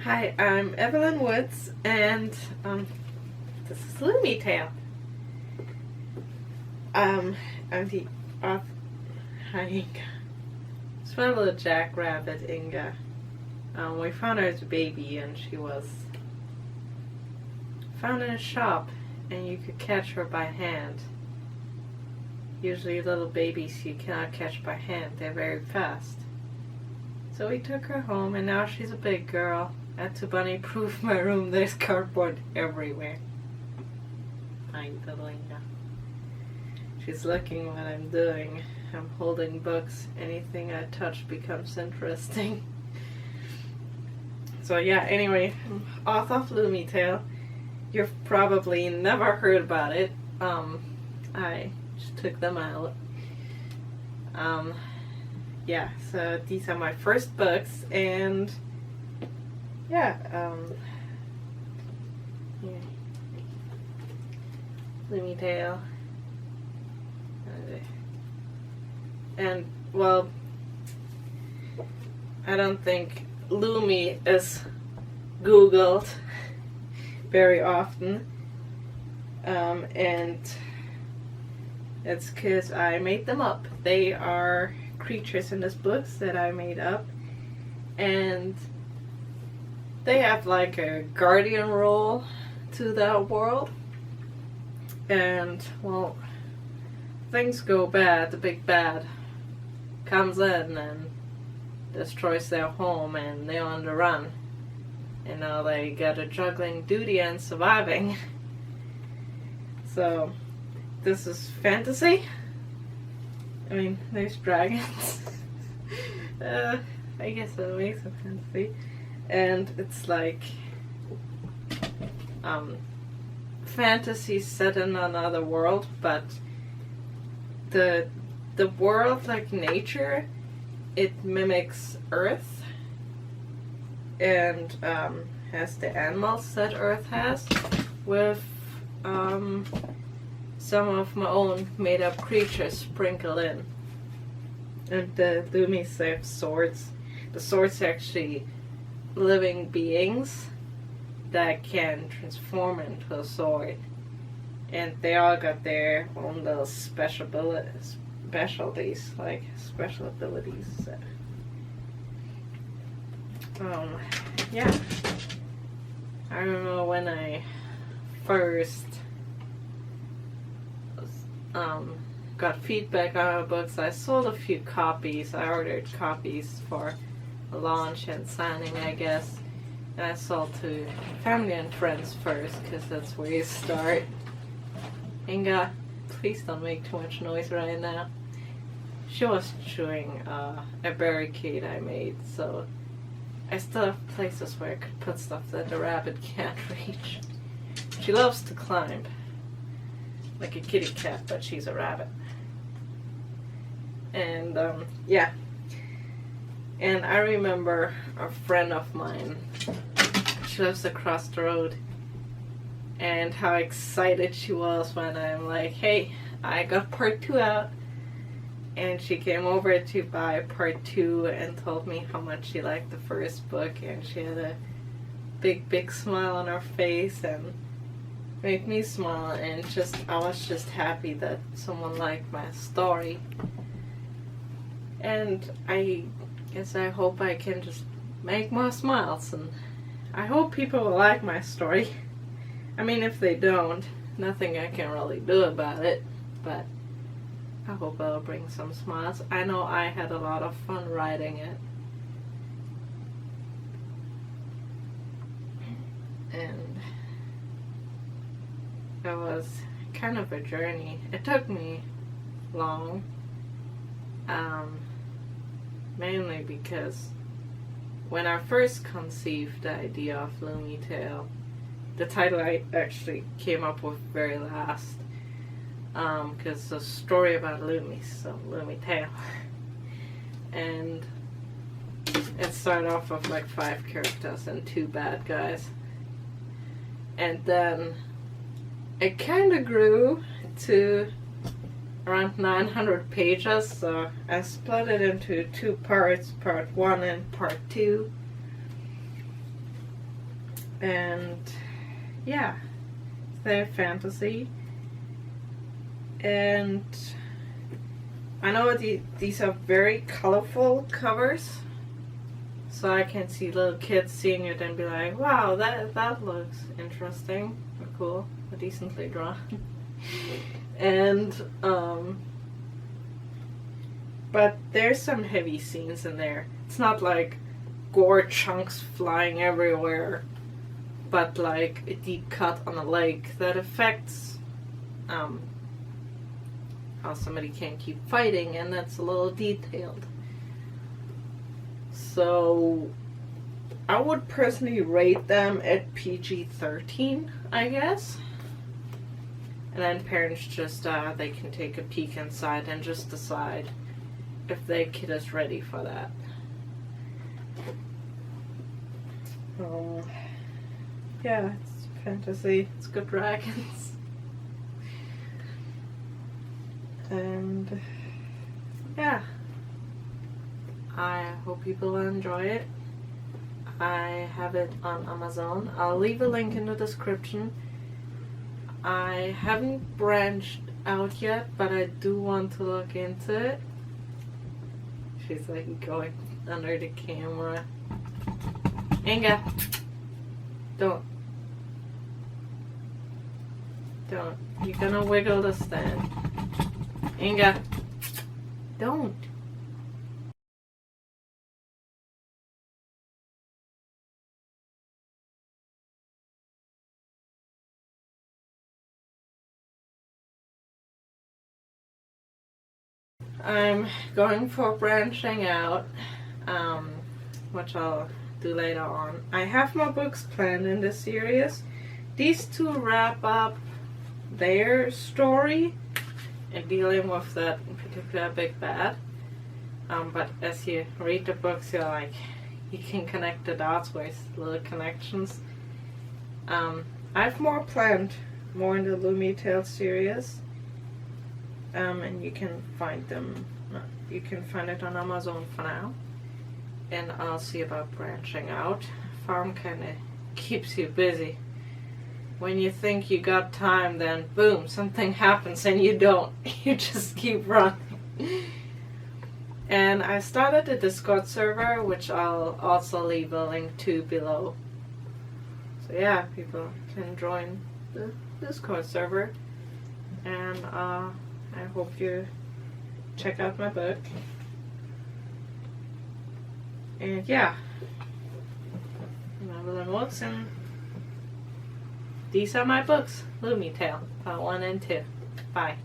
Hi, I'm Evelyn Woods, and this is LoomiTale. I'm the author. Hi, Inga. It's my little jackrabbit, Inga. We found her as a baby, and she was found in a shop, and you could catch her by hand. Usually, little babies you cannot catch by hand; they're very fast. So we took her home, and now she's a big girl. Had to bunny-proof my room. There's cardboard everywhere. Hi, little Inga. She's looking what I'm doing. I'm holding books. Anything I touch becomes interesting. So yeah, anyway, author of LoomiTale. You've probably never heard about it. I just took them out. Yeah, so these are my first books, and yeah, LoomiTale. And, well, I don't think Loomi is Googled very often, and it's because I made them up. They are creatures in this books that I made up, and they have like a guardian role to that world, and well, things go bad. The big bad comes in and destroys their home, and they're on the run, and now they got a juggling duty and surviving. So this is fantasy. I mean, there's dragons. I guess that makes it fantasy. And it's like fantasy set in another world, but the world, like nature, it mimics Earth, and has the animals that Earth has, with some of my own made-up creatures sprinkled in. And the Loomies have swords. The swords are actually living beings that can transform into a sword, and they all got their own little specialties, like special abilities. Yeah, I remember when I first got feedback on my books. I sold a few copies. I ordered copies for a launch and signing, I guess. And I sold to family and friends first, because that's where you start. Inga, please don't make too much noise right now. She was chewing a barricade I made, so I still have places where I could put stuff that the rabbit can't reach. She loves to climb, like a kitty cat, but she's a rabbit. And yeah. And I remember a friend of mine, she lives across the road, and how excited she was when I'm like, hey, I got part 2 out. And she came over to buy part 2 and told me how much she liked the first book, and she had a big smile on her face and made me smile, and I was just happy that someone liked my story. And I hope I can just make more smiles, and I hope people will like my story. I mean, if they don't, nothing I can really do about it, but I hope I'll bring some smiles. I know I had a lot of fun writing it. And it was kind of a journey. It took me long. Mainly because when I first conceived the idea of LoomiTale, the title I actually came up with very last, because it's a story about Loomies, so LoomiTale. And it started off with like 5 characters and 2 bad guys. And then it kind of grew to around 900 pages, so I split it into 2 parts, part 1 and part 2. And yeah, they're fantasy. And I know these are very colorful covers, so I can see little kids seeing it and be like, wow, that looks interesting or cool or decently drawn. And but there's some heavy scenes in there. It's not like gore chunks flying everywhere, but like a deep cut on a leg that affects how somebody can keep fighting, and that's a little detailed. So I would personally rate them at PG-13, I guess. And then parents just, they can take a peek inside and just decide if their kid is ready for that. Yeah, it's fantasy. It's good dragons. And yeah, I hope people will enjoy it. I have it on Amazon. I'll leave a link in the description. I haven't branched out yet, but I do want to look into it. She's like going under the camera. Inga, don't. You're gonna wiggle the stand. Inga, don't. I'm going for branching out, which I'll do later on. I have more books planned in this series. These two wrap up their story and dealing with that particular big bad. But as you read the books, you're like, you can connect the dots with little connections. I have more planned, more in the LoomiTale series. And you can find them, you can find it on Amazon for now. And I'll see about branching out. Farm kinda keeps you busy. When you think you got time, then boom, something happens and you don't. You just keep running. And I started a Discord server, which I'll also leave a link to below. So yeah, people can join the Discord server. And I hope you check out my book. And yeah, I'm Evelyn Woods, and these are my books, LoomiTale, Part 1 and 2. Bye.